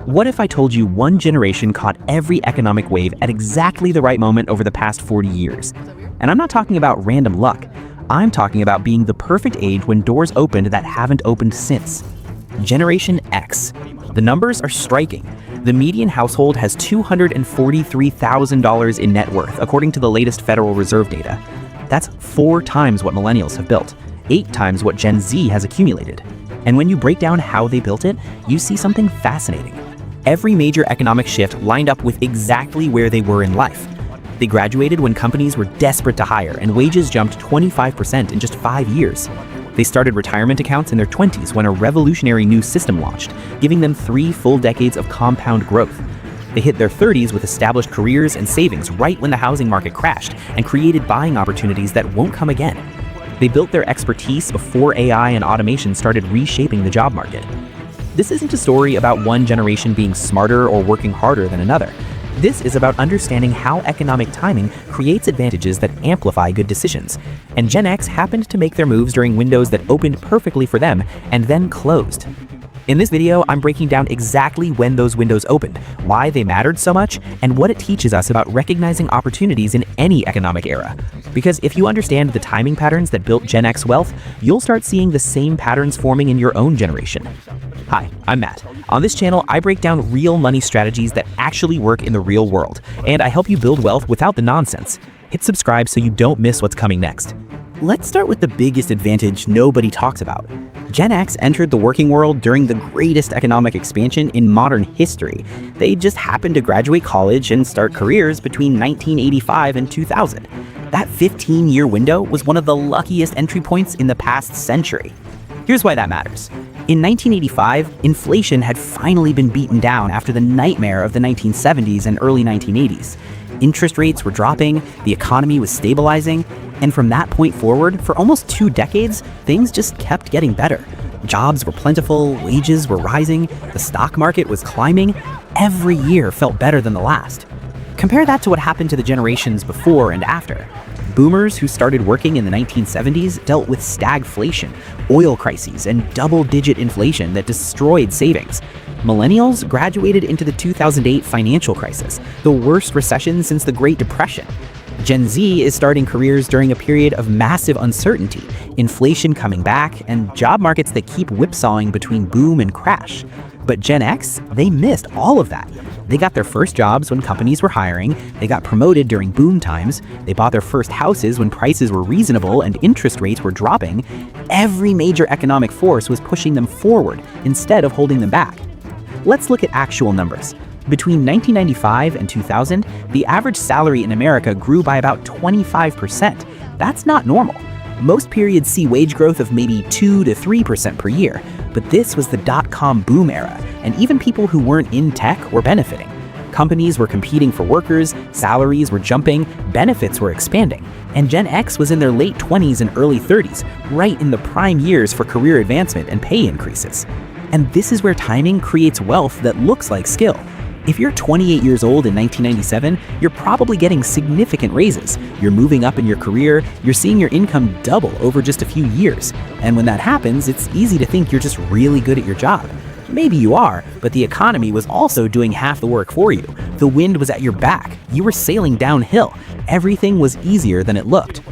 What if I told you one generation caught every economic wave at exactly the right moment over the past 40 years? And I'm not talking about random luck. I'm talking about being the perfect age when doors opened that haven't opened since. Generation X. The numbers are striking. The median household has $243,000 in net worth, according to the latest Federal Reserve data. That's 4 times what millennials have built, 8 times what Gen Z has accumulated. And when you break down how they built it, you see something fascinating. Every major economic shift lined up with exactly where they were in life. They graduated when companies were desperate to hire and wages jumped 25% in just 5 years. They started retirement accounts in their 20s when a revolutionary new system launched, giving them 3 full decades of compound growth. They hit their 30s with established careers and savings right when the housing market crashed and created buying opportunities that won't come again. They built their expertise before AI and automation started reshaping the job market. This isn't a story about one generation being smarter or working harder than another. This is about understanding how economic timing creates advantages that amplify good decisions. And Gen X happened to make their moves during windows that opened perfectly for them and then closed. In this video, I'm breaking down exactly when those windows opened, why they mattered so much, and what it teaches us about recognizing opportunities in any economic era. Because if you understand the timing patterns that built Gen X wealth, you'll start seeing the same patterns forming in your own generation. Hi, I'm Matt. On this channel, I break down real money strategies that actually work in the real world, and I help you build wealth without the nonsense. Hit subscribe so you don't miss what's coming next. Let's start with the biggest advantage nobody talks about. Gen X entered the working world during the greatest economic expansion in modern history. They just happened to graduate college and start careers between 1985 and 2000. That 15-year window was one of the luckiest entry points in the past century. Here's why that matters. In 1985, inflation had finally been beaten down after the nightmare of the 1970s and early 1980s. Interest rates were dropping, the economy was stabilizing, and from that point forward, for almost 2 decades, things just kept getting better. Jobs were plentiful, wages were rising, the stock market was climbing. Every year felt better than the last. Compare that to what happened to the generations before and after. Boomers who started working in the 1970s dealt with stagflation, oil crises, and double-digit inflation that destroyed savings. Millennials graduated into the 2008 financial crisis, the worst recession since the Great Depression. Gen Z is starting careers during a period of massive uncertainty, inflation coming back, and job markets that keep whipsawing between boom and crash. But Gen X, they missed all of that. They got their first jobs when companies were hiring, they got promoted during boom times, they bought their first houses when prices were reasonable and interest rates were dropping. Every major economic force was pushing them forward instead of holding them back. Let's look at actual numbers. Between 1995 and 2000, the average salary in America grew by about 25%. That's not normal. Most periods see wage growth of maybe 2 to 3% per year, but this was the dot-com boom era, and even people who weren't in tech were benefiting. Companies were competing for workers, salaries were jumping, benefits were expanding, and Gen X was in their late 20s and early 30s, right in the prime years for career advancement and pay increases. And this is where timing creates wealth that looks like skill. If you're 28 years old in 1997, you're probably getting significant raises. You're moving up in your career, you're seeing your income double over just a few years. And when that happens, it's easy to think you're just really good at your job. Maybe you are, but the economy was also doing half the work for you. The wind was at your back. You were sailing downhill. Everything was easier than it looked.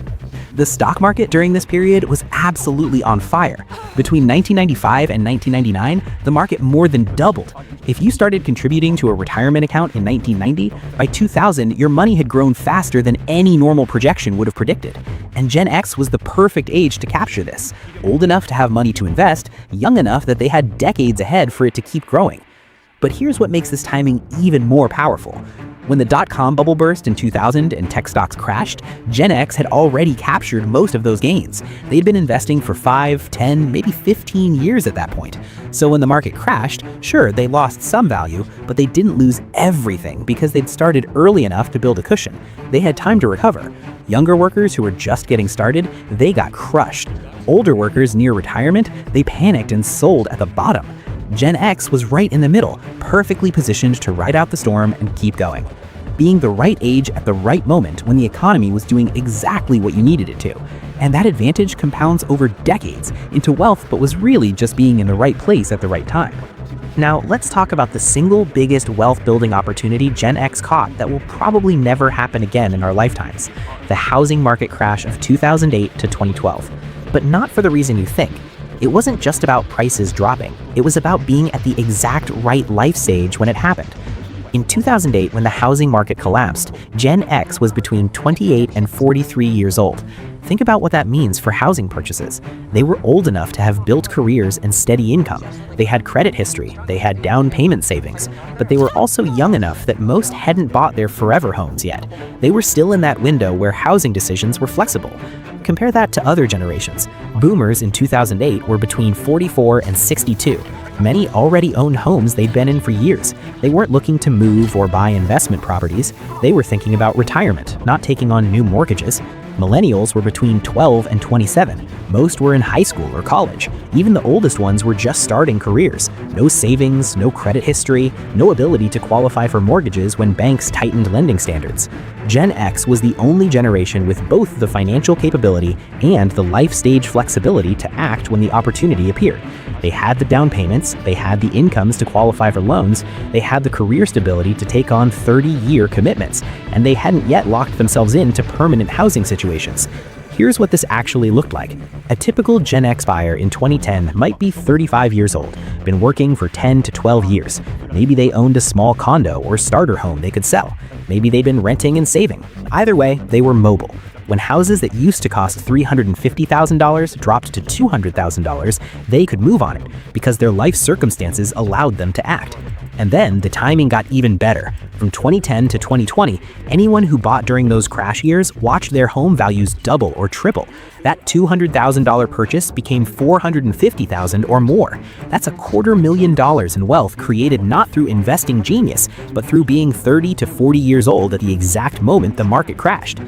The stock market during this period was absolutely on fire. Between 1995 and 1999, the market more than doubled. If you started contributing to a retirement account in 1990, by 2000, your money had grown faster than any normal projection would have predicted. And Gen X was the perfect age to capture this. Old enough to have money to invest, young enough that they had decades ahead for it to keep growing. But here's what makes this timing even more powerful. When the dot-com bubble burst in 2000 and tech stocks crashed, Gen X had already captured most of those gains. They'd been investing for 5, 10, maybe 15 years at that point. So when the market crashed, sure, they lost some value, but they didn't lose everything because they'd started early enough to build a cushion. They had time to recover. Younger workers who were just getting started, they got crushed. Older workers near retirement, they panicked and sold at the bottom. Gen X was right in the middle, perfectly positioned to ride out the storm and keep going. Being the right age at the right moment when the economy was doing exactly what you needed it to. And that advantage compounds over decades into wealth, but was really just being in the right place at the right time. Now, let's talk about the single biggest wealth building opportunity Gen X caught that will probably never happen again in our lifetimes: the housing market crash of 2008 to 2012. But not for the reason you think. It wasn't just about prices dropping, it was about being at the exact right life stage when it happened. In 2008, when the housing market collapsed, Gen X was between 28 and 43 years old. Think about what that means for housing purchases. They were old enough to have built careers and steady income. They had credit history, they had down payment savings, but they were also young enough that most hadn't bought their forever homes yet. They were still in that window where housing decisions were flexible. Compare that to other generations. Boomers in 2008 were between 44 and 62. Many already owned homes they'd been in for years. They weren't looking to move or buy investment properties. They were thinking about retirement, not taking on new mortgages. Millennials were between 12 and 27. Most were in high school or college. Even the oldest ones were just starting careers. No savings, no credit history, no ability to qualify for mortgages when banks tightened lending standards. Gen X was the only generation with both the financial capability and the life stage flexibility to act when the opportunity appeared. They had the down payments, they had the incomes to qualify for loans, they had the career stability to take on 30-year commitments, and they hadn't yet locked themselves into permanent housing situations. Here's what this actually looked like. A typical Gen X buyer in 2010 might be 35 years old, been working for 10 to 12 years. Maybe they owned a small condo or starter home they could sell. Maybe they'd been renting and saving. Either way, they were mobile. When houses that used to cost $350,000 dropped to $200,000, they could move on it because their life circumstances allowed them to act. And then the timing got even better. From 2010 to 2020, anyone who bought during those crash years watched their home values double or triple. That $200,000 purchase became $450,000 or more. That's $250,000 in wealth created not through investing genius, but through being 30 to 40 years old at the exact moment the market crashed.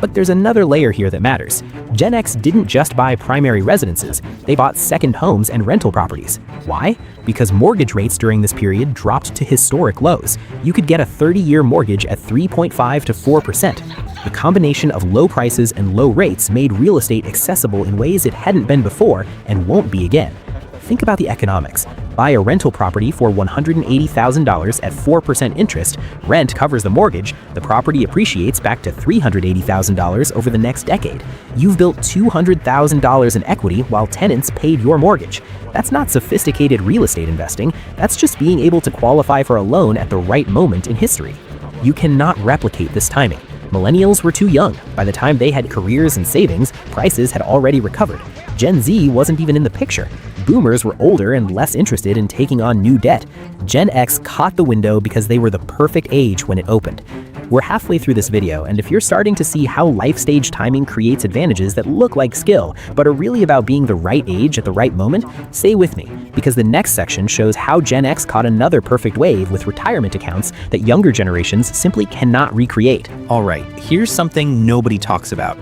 But there's another layer here that matters. Gen X didn't just buy primary residences, they bought second homes and rental properties. Why? Because mortgage rates during this period dropped to historic lows. You could get a 30-year mortgage at 3.5 to 4%. The combination of low prices and low rates made real estate accessible in ways it hadn't been before and won't be again. Think about the economics. Buy a rental property for $180,000 at 4% interest, rent covers the mortgage, the property appreciates back to $380,000 over the next decade. You've built $200,000 in equity while tenants paid your mortgage. That's not sophisticated real estate investing, that's just being able to qualify for a loan at the right moment in history. You cannot replicate this timing. Millennials were too young. By the time they had careers and savings, prices had already recovered. Gen Z wasn't even in the picture. Boomers were older and less interested in taking on new debt. Gen X caught the window because they were the perfect age when it opened. We're halfway through this video, and if you're starting to see how life stage timing creates advantages that look like skill, but are really about being the right age at the right moment, stay with me, because the next section shows how Gen X caught another perfect wave with retirement accounts that younger generations simply cannot recreate. All right, here's something nobody talks about.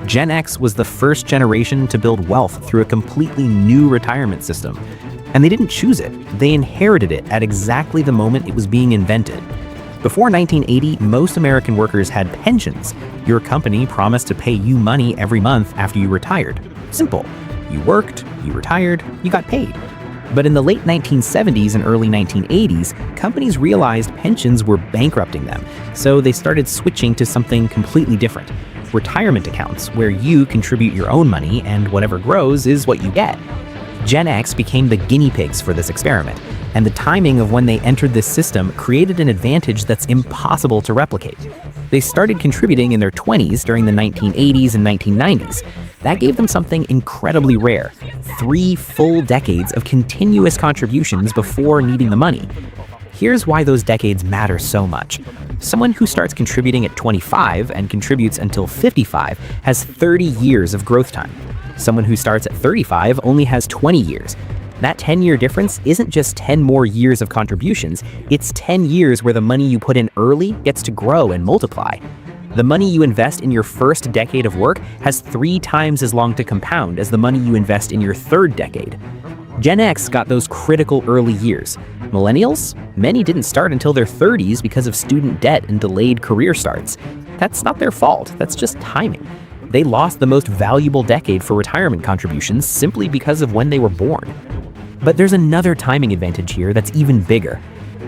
Gen X was the first generation to build wealth through a completely new retirement system. And they didn't choose it, they inherited it at exactly the moment it was being invented. Before 1980, most American workers had pensions. Your company promised to pay you money every month after you retired. Simple. You worked, you retired, you got paid. But in the late 1970s and early 1980s, companies realized pensions were bankrupting them, so they started switching to something completely different. Retirement accounts, where you contribute your own money and whatever grows is what you get. Gen X became the guinea pigs for this experiment, and the timing of when they entered this system created an advantage that's impossible to replicate. They started contributing in their 20s during the 1980s and 1990s. That gave them something incredibly rare: 3 full decades of continuous contributions before needing the money. Here's why those decades matter so much. Someone who starts contributing at 25 and contributes until 55 has 30 years of growth time. Someone who starts at 35 only has 20 years. That 10-year difference isn't just 10 more years of contributions, it's 10 years where the money you put in early gets to grow and multiply. The money you invest in your first decade of work has 3 times as long to compound as the money you invest in your third decade. Gen X got those critical early years. Millennials? Many didn't start until their 30s because of student debt and delayed career starts. That's not their fault, that's just timing. They lost the most valuable decade for retirement contributions simply because of when they were born. But there's another timing advantage here that's even bigger.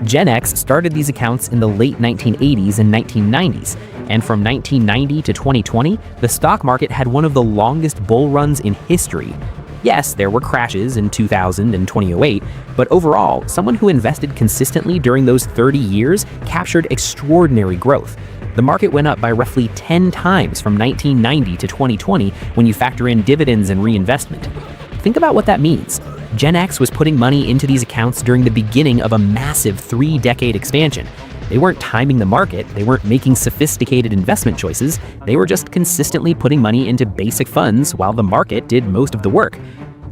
Gen X started these accounts in the late 1980s and 1990s, and from 1990 to 2020, the stock market had one of the longest bull runs in history. Yes, there were crashes in 2000 and 2008, but overall, someone who invested consistently during those 30 years captured extraordinary growth. The market went up by roughly 10 times from 1990 to 2020 when you factor in dividends and reinvestment. Think about what that means. Gen X was putting money into these accounts during the beginning of a massive 3-decade expansion. They weren't timing the market, they weren't making sophisticated investment choices, they were just consistently putting money into basic funds while the market did most of the work.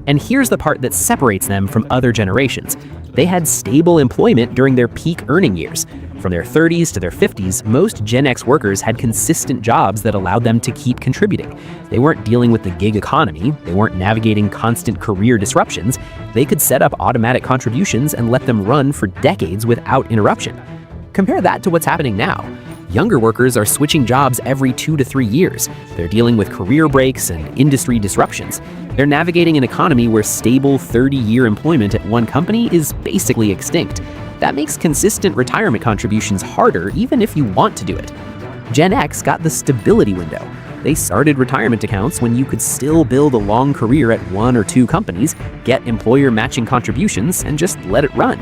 And here's the part that separates them from other generations. They had stable employment during their peak earning years. From their 30s to their 50s, most Gen X workers had consistent jobs that allowed them to keep contributing. They weren't dealing with the gig economy, they weren't navigating constant career disruptions. They could set up automatic contributions and let them run for decades without interruption. Compare that to what's happening now. Younger workers are switching jobs every 2 to 3 years. They're dealing with career breaks and industry disruptions. They're navigating an economy where stable 30-year employment at one company is basically extinct. That makes consistent retirement contributions harder even if you want to do it. Gen X got the stability window. They started retirement accounts when you could still build a long career at 1 or 2 companies, get employer matching contributions, and just let it run.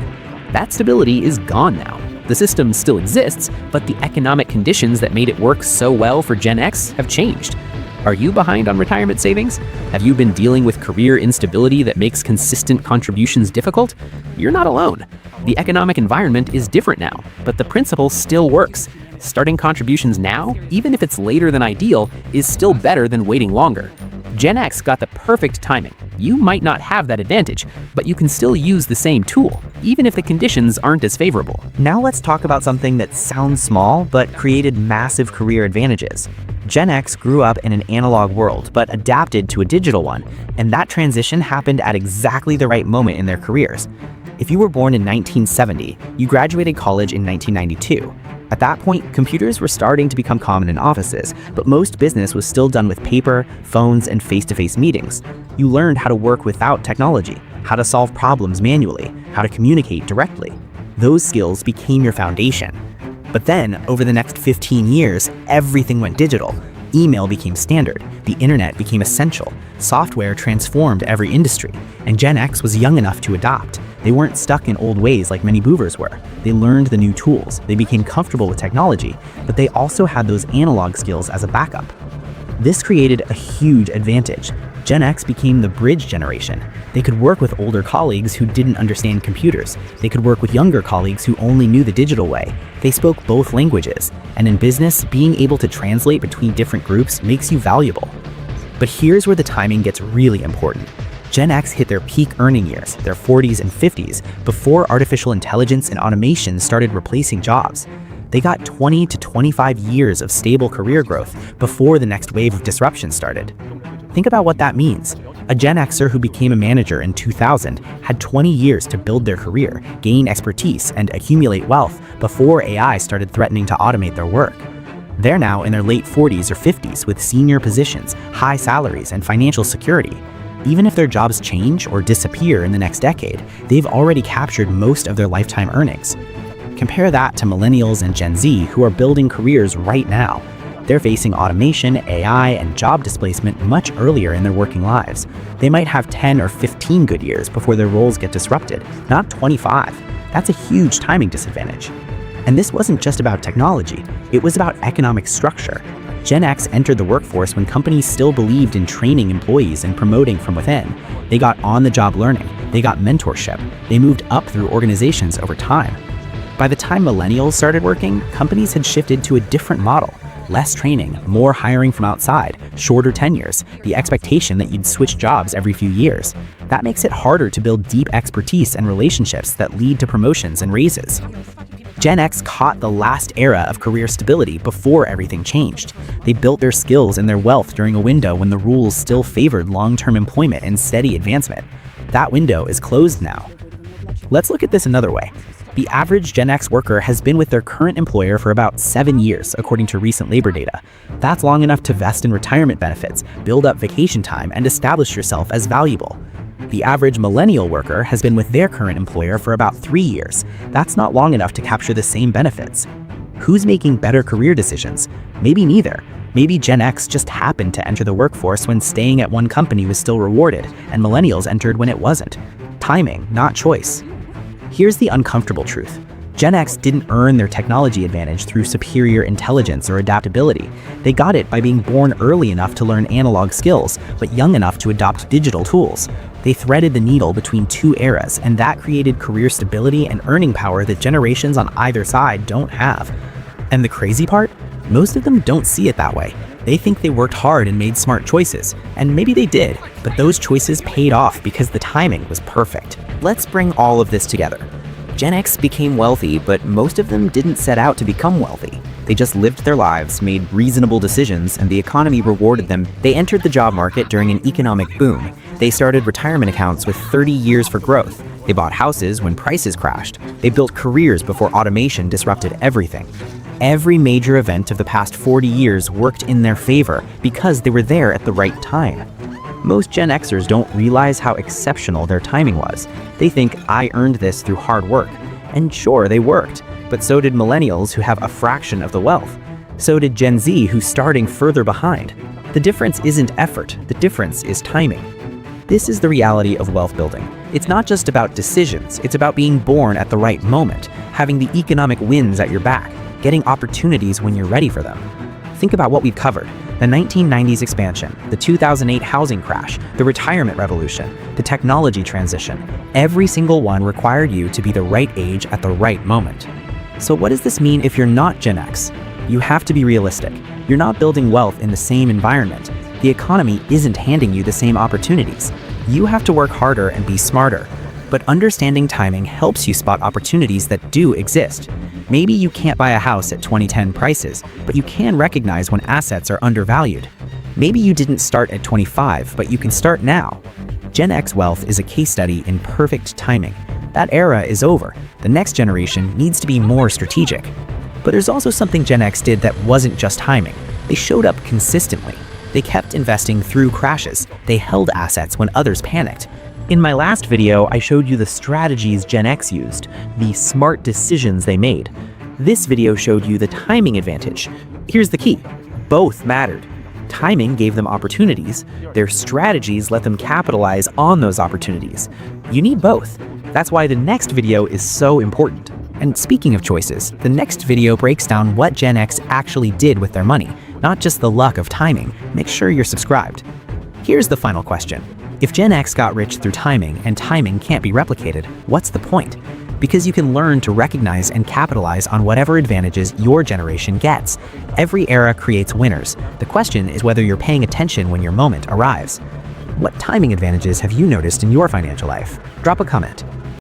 That stability is gone now. The system still exists, but the economic conditions that made it work so well for Gen X have changed. Are you behind on retirement savings? Have you been dealing with career instability that makes consistent contributions difficult? You're not alone. The economic environment is different now, but the principle still works. Starting contributions now, even if it's later than ideal, is still better than waiting longer. Gen X got the perfect timing. You might not have that advantage, but you can still use the same tool, even if the conditions aren't as favorable. Now let's talk about something that sounds small, but created massive career advantages. Gen X grew up in an analog world, but adapted to a digital one, and that transition happened at exactly the right moment in their careers. If you were born in 1970, you graduated college in 1992. At that point, computers were starting to become common in offices, but most business was still done with paper, phones, and face-to-face meetings. You learned how to work without technology, how to solve problems manually, how to communicate directly. Those skills became your foundation. But then, over the next 15 years, everything went digital. Email became standard, the internet became essential, software transformed every industry, and Gen X was young enough to adopt. They weren't stuck in old ways like many boomers were. They learned the new tools, they became comfortable with technology, but they also had those analog skills as a backup. This created a huge advantage. Gen X became the bridge generation. They could work with older colleagues who didn't understand computers. They could work with younger colleagues who only knew the digital way. They spoke both languages. And in business, being able to translate between different groups makes you valuable. But here's where the timing gets really important. Gen X hit their peak earning years, their 40s and 50s, before artificial intelligence and automation started replacing jobs. They got 20 to 25 years of stable career growth before the next wave of disruption started. Think about what that means. A Gen Xer who became a manager in 2000 had 20 years to build their career, gain expertise, and accumulate wealth before AI started threatening to automate their work. They're now in their late 40s or 50s with senior positions, high salaries, and financial security. Even if their jobs change or disappear in the next decade, they've already captured most of their lifetime earnings. Compare that to millennials and Gen Z who are building careers right now. They're facing automation, AI, and job displacement much earlier in their working lives. They might have 10 or 15 good years before their roles get disrupted, not 25. That's a huge timing disadvantage. And this wasn't just about technology, it was about economic structure. Gen X entered the workforce when companies still believed in training employees and promoting from within. They got on-the-job learning, they got mentorship, they moved up through organizations over time. By the time millennials started working, companies had shifted to a different model. Less training, more hiring from outside, shorter tenures, the expectation that you'd switch jobs every few years. That makes it harder to build deep expertise and relationships that lead to promotions and raises. Gen X caught the last era of career stability before everything changed. They built their skills and their wealth during a window when the rules still favored long-term employment and steady advancement. That window is closed now. Let's look at this another way. The average Gen X worker has been with their current employer for about 7 years, according to recent labor data. That's long enough to vest in retirement benefits, build up vacation time, and establish yourself as valuable. The average millennial worker has been with their current employer for about 3 years. That's not long enough to capture the same benefits. Who's making better career decisions? Maybe neither. Maybe Gen X just happened to enter the workforce when staying at one company was still rewarded, and millennials entered when it wasn't. Timing, not choice. Here's the uncomfortable truth. Gen X didn't earn their technology advantage through superior intelligence or adaptability. They got it by being born early enough to learn analog skills, but young enough to adopt digital tools. They threaded the needle between two eras, and that created career stability and earning power that generations on either side don't have. And the crazy part? Most of them don't see it that way. They think they worked hard and made smart choices, and maybe they did, but those choices paid off because the timing was perfect. Let's bring all of this together. Gen X became wealthy, but most of them didn't set out to become wealthy. They just lived their lives, made reasonable decisions, and the economy rewarded them. They entered the job market during an economic boom. They started retirement accounts with 30 years for growth. They bought houses when prices crashed. They built careers before automation disrupted everything. Every major event of the past 40 years worked in their favor because they were there at the right time. Most Gen Xers don't realize how exceptional their timing was. They think, I earned this through hard work. And sure, they worked, but so did millennials who have a fraction of the wealth. So did Gen Z who's starting further behind. The difference isn't effort, the difference is timing. This is the reality of wealth building. It's not just about decisions, it's about being born at the right moment, having the economic winds at your back, getting opportunities when you're ready for them. Think about what we've covered. The 1990s expansion, the 2008 housing crash, the retirement revolution, the technology transition. Every single one required you to be the right age at the right moment. So what does this mean if you're not Gen X? You have to be realistic. You're not building wealth in the same environment. The economy isn't handing you the same opportunities. You have to work harder and be smarter. But understanding timing helps you spot opportunities that do exist. Maybe you can't buy a house at 2010 prices, but you can recognize when assets are undervalued. Maybe you didn't start at 25, but you can start now. Gen X wealth is a case study in perfect timing. That era is over. The next generation needs to be more strategic. But there's also something Gen X did that wasn't just timing. They showed up consistently. They kept investing through crashes. They held assets when others panicked. In my last video, I showed you the strategies Gen X used, the smart decisions they made. This video showed you the timing advantage. Here's the key. Both mattered. Timing gave them opportunities. Their strategies let them capitalize on those opportunities. You need both. That's why the next video is so important. And speaking of choices, the next video breaks down what Gen X actually did with their money, not just the luck of timing. Make sure you're subscribed. Here's the final question. If Gen X got rich through timing and timing can't be replicated, what's the point? Because you can learn to recognize and capitalize on whatever advantages your generation gets. Every era creates winners. The question is whether you're paying attention when your moment arrives. What timing advantages have you noticed in your financial life? Drop a comment.